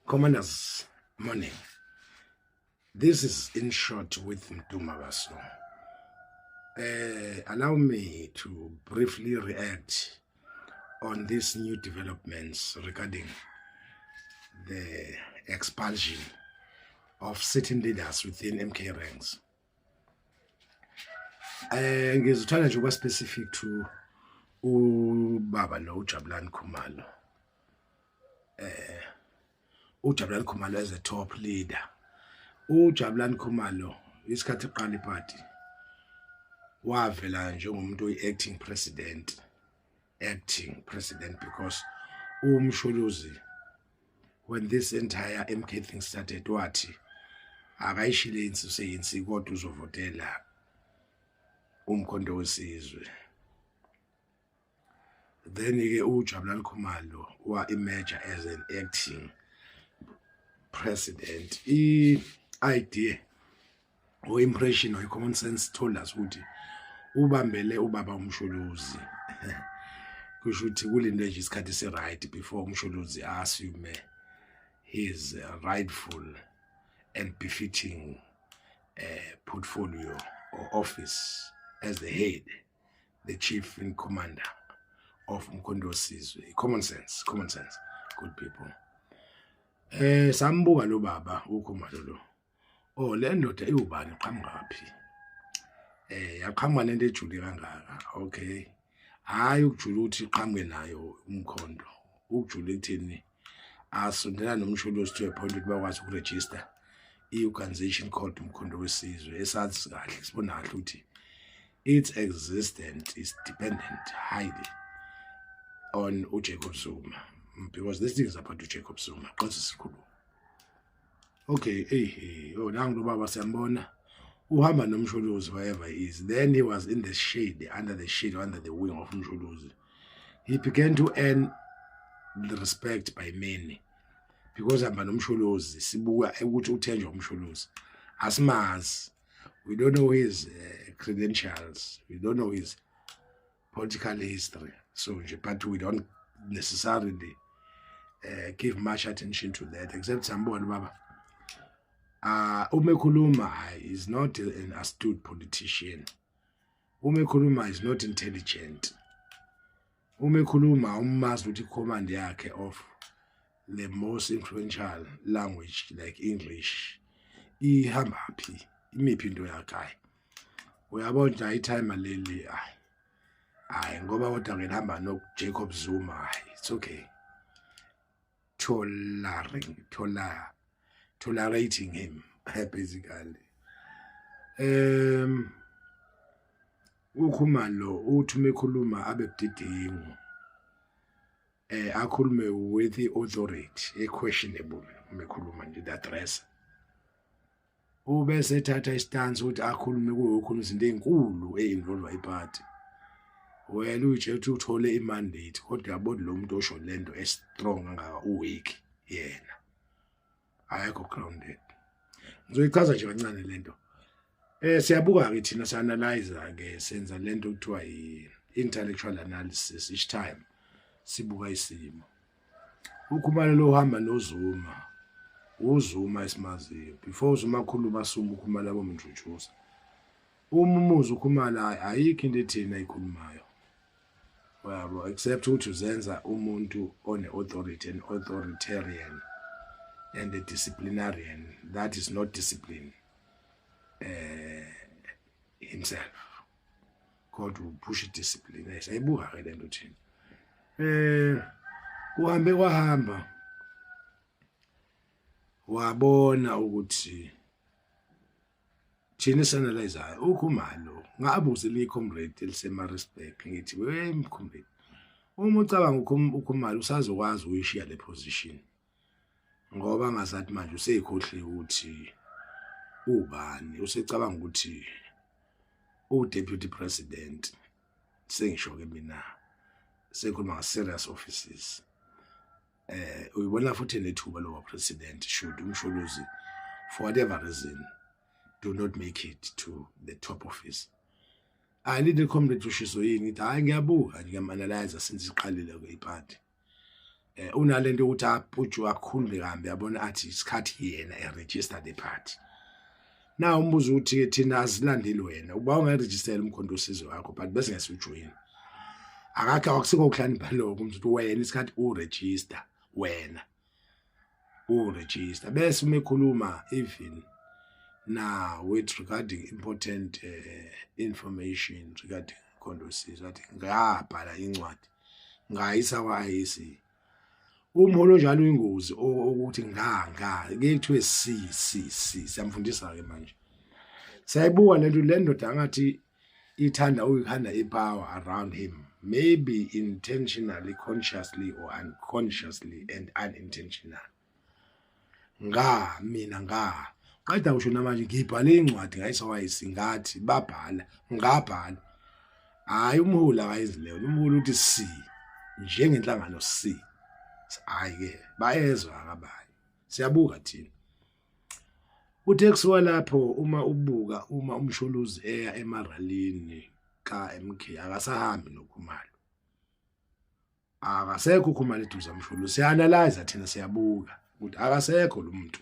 Commanders, morning. This is in short with Mtuma Baso. Allow me to briefly react on these new developments regarding the expulsion of certain leaders within MK ranks. Ngizothola nje specific to ubaba lo uJabulani Khumalo. uJabulani Khumalo as a top leader. uJabulani Khumalo isikhathi eqala iparty wavela njengomuntu oyi-acting president because uMshuluzi when this entire MK thing started wathi akayishile insisi kodwa uzovotela umkhonto wesizwe. Then ke uJabulani Khumalo wa-emerge as an acting president. I-idea or impression or common sense told us ukuthi ubambele ubaba uMshuluzi kusho ukuthi kulento nje isikhathi se-right before uMshuluzi assume his rightful and befitting portfolio or office as the head, the chief and commander of Mkhonto Sizwe. Common sense, good people. Sambuka lo baba uKhumalo lo. Oh, le ndoda iwubani qhamngaphi? Yaqhamuka nento ejule kangaka. Okay. Hayi ukujula ukuthi iqhamuke nayo umkhonto. Ukujula ekutheni asondela noMshuluzi to a point ukuthi bakwazi ukuregister i-organization called Umkhonto Wesizwe esazi kahle sibona kahle ukuthi its existence is dependent highly on uJacob Zuma, because this thing is about uJacob Zuma. Okay, nangu lo baba siyambona uhamba noMshuluzi wherever he is. Then he was in the shade, under the wing of Mshuluzi. He began to earn the respect by many because hamba noMshuluzi sibuka ukuthi uthenjwa uMshuluzi asimazi. We don't know his credentials, we don't know his political history, so but we don't necessarily give much attention to that, except sambona baba uMekhuluma is not an astute politician. uMekhuluma is not intelligent. uMekhuluma umazi ukuthi command yakhe of the most influential language like English ihamba phi, imiphi into yakhe. Uyabona itime leli hayi ngoba kodwa ngihamba no Jacob Zuma, it's okay. Tolerating him basically. uKhumalo uthi uMekhuluma abe budedengu akhulume with the authority questionable. uMekhuluma nje the address ubese ethatha istance ukuthi akhulume kuyokhuluma izinto ezinkulu einvolve iparty. Wena uje uthi uthole imandate kodwa yabona lo muntu osho lento strong ngaka uweak yena ayikho grounded. Ngizoyichaza nje kancane lento. Siyabuka ke thina sianalyze ke senza lento kuthiwa i-intellectual analysis each time sibuka isimo. uKhumalo lo uhamba noZuma, uZuma esimaziyo before uZuma khuluma suma uKhumalo abomnjujuza. Umuzi uKhumalo ayikho into ethina ikhulumayo. Well, except ukuthi uzenza umuntu on authority and authoritarian and a disciplinarian that is not discipline himself. God will push discipline. Ayibuka ke lento thina. Uhambe wahamba wabona ukuthi thina sanalizayo uKhumalo ngabuzela icomrade elisemaRespect ngithi wemcomrade uma ucabanga uKhumalo usazokwazi uyishiya le position ngoba ngazathi manje useyikhohliwe ukuthi ubani, usecabanga ukuthi uDeputy President sengisho ke mina sekhuluma serious offices. Uyibona futhi nethuba lo president should uMshuluzi for whatever reason do not make it to the top office. I need the comrade uShiso yini ithi hayi ngiyabuka ngiyamanalyze since iqalile ke iparty. unalento ukuthi aputshu akhulule kambe yabona athi isikhathi yena eregister the party. Na umbuzo ukuthi thina azilandeli wena uba ungaregister umkhonto osizo wakho but bese ngesijoyina. Akakho akusikho ukuhlanipha lokho umthi wena isikhathi uregister wena uregister bese umekhuluma even now with regarding important information regarding condosis athi ngabhala incwadi ngayisa kwaIC umholo njalo uyingozi ukuthi ngeke kuthiwe siyamfundisa ke manje sayibuka le ndoda ngathi ithanda uyikhanda ipower around him maybe intentionally consciously or unconsciously and unintentional mina qeda usho namanje ngibhale incwadi ngayisawayisi ngathi ngabhala hayi umholi akayizileyo umholi uthi njengenhlangano hayi ke bayezwa akabayi siyabuka thina uTexiwa lapho uma umsholuzi eya emaralini ka-MK akasahambi noKhumalo akasekho uKhumalo eduze umsholuzi sianalyze thina siyabuka ukuthi akasekho lo muntu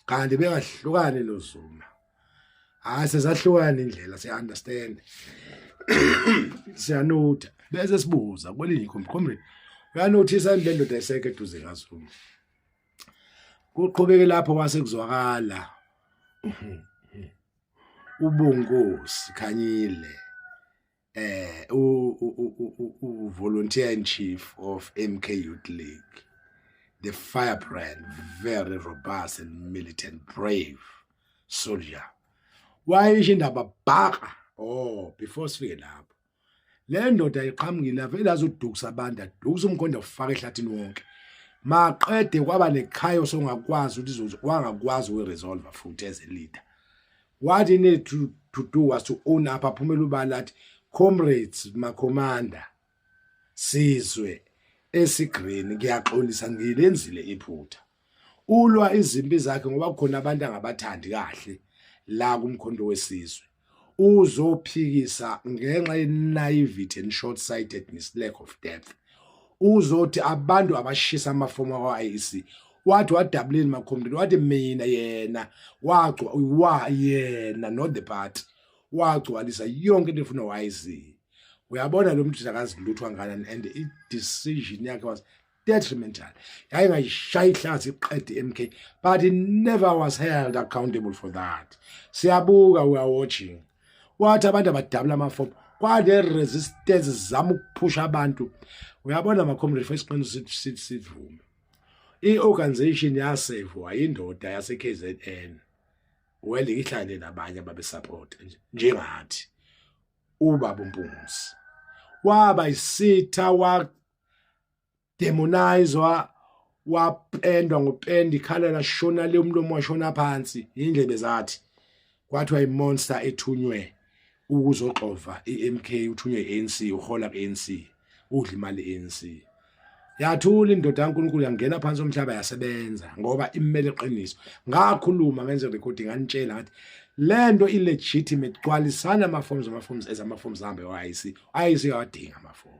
kanti bekahlukane noZuma hayi sezahlukana indlela siya-understand siyanota bese sibuza kwelinye comrade uyanothisa le ndoda eseke eduze kaZuma kuqhubeke lapho kwase kuzwakala uBongosi Khanyile volunteer in chief of MK Youth League, the firebrand, very robust and militant, brave soldier. Why is indaba bhaka before sifike lapho le ndoda iqhamukile vele azodukisa abantu adukisa umkhonto ufaka ehlathini wonke maqede kwaba nekhayo songakwazi ukuthi wangakwazi ukuresolve futhi as a leader. What he needed to do was to own up aphumela ubala athi comrades makhomanda sizwe esigreen ngiyaxolisa ngilenzile iphutha ulwa izimpi zakhe ngoba khona abantu angabathandi kahle la kumkhonto wesizwe uzophikisa ngenxa ye-naivety and short-sightedness, lack of depth. Uzothi abantu abashisa amafomu kwa-IEC wathi wadabuleni makhomrade wathi mina yena yena not the party wagcwalisa yonke into efuna wayizi. Uyabona lo muntu akaziluthwa ngana and i-decision yakhe was detrimental. Yayingayishaya ihlathi iqede MK but he never was held accountable for that. Siyabuka, we are watching. Wathi abantu abadabula amafomu kwade resistance zama ukuphusha abantu. Uyabona makhomrade first qiniso sivume. I-organization yasevwa indoda yase-KZN well ihlale nabanye ababesupport njengathi ubaba uMpunzi waba isitha wa demonizwa wapendwa ngopenda ikhala lashona le umlomo washona phansi indlebe zathi kwathiwa imonster ethunywe ukuzoxova iMK uthunywe ANC uhola kuANC udla imali ANC. Yathula indoda kaNkulunkulu yangena phansi omhlaba yasebenza ngoba imele eqiniso. Ngakhuluma ngenze recording nganitshela ngathi lento illegitimate gcwalisana amaforms ezamaforms ahambe wa-IEC yawadinga amafomu.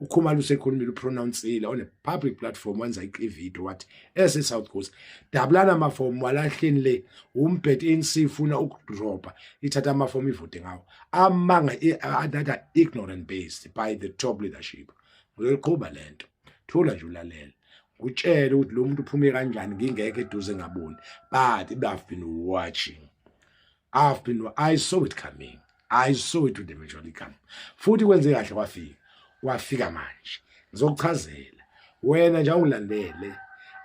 Ukhumalo usekhulumile upronouncile on a public platform wenza ivideo wathi South Coast dabulana amafomu walahleni le umbhethi ANC ifuna ukudropa ithatha amafomu ivote ngawo amanga data ignorant based by the top leadership. Uzoqhuba lento thula nje ulalela ngutshela ukuthi lo muntu uphume kanjani ngingeke eduze ngaboni but I've been watching. I saw it coming. I saw it eventually come. Futhi kwenze kahle wafika manje ngizokuchazela wena nje awungilandele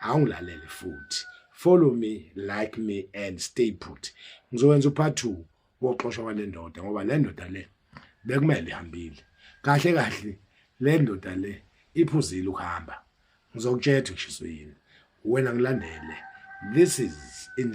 awungilalele futhi follow me, like me and stay put. Ngizowenza upart 2 woxoshwa kwale ndoda ngoba le ndoda le bekumele ihambile kahle le ndoda le iphuzile ukuhamba ngizokutshela ngishiso yini wena ngilandele. This is in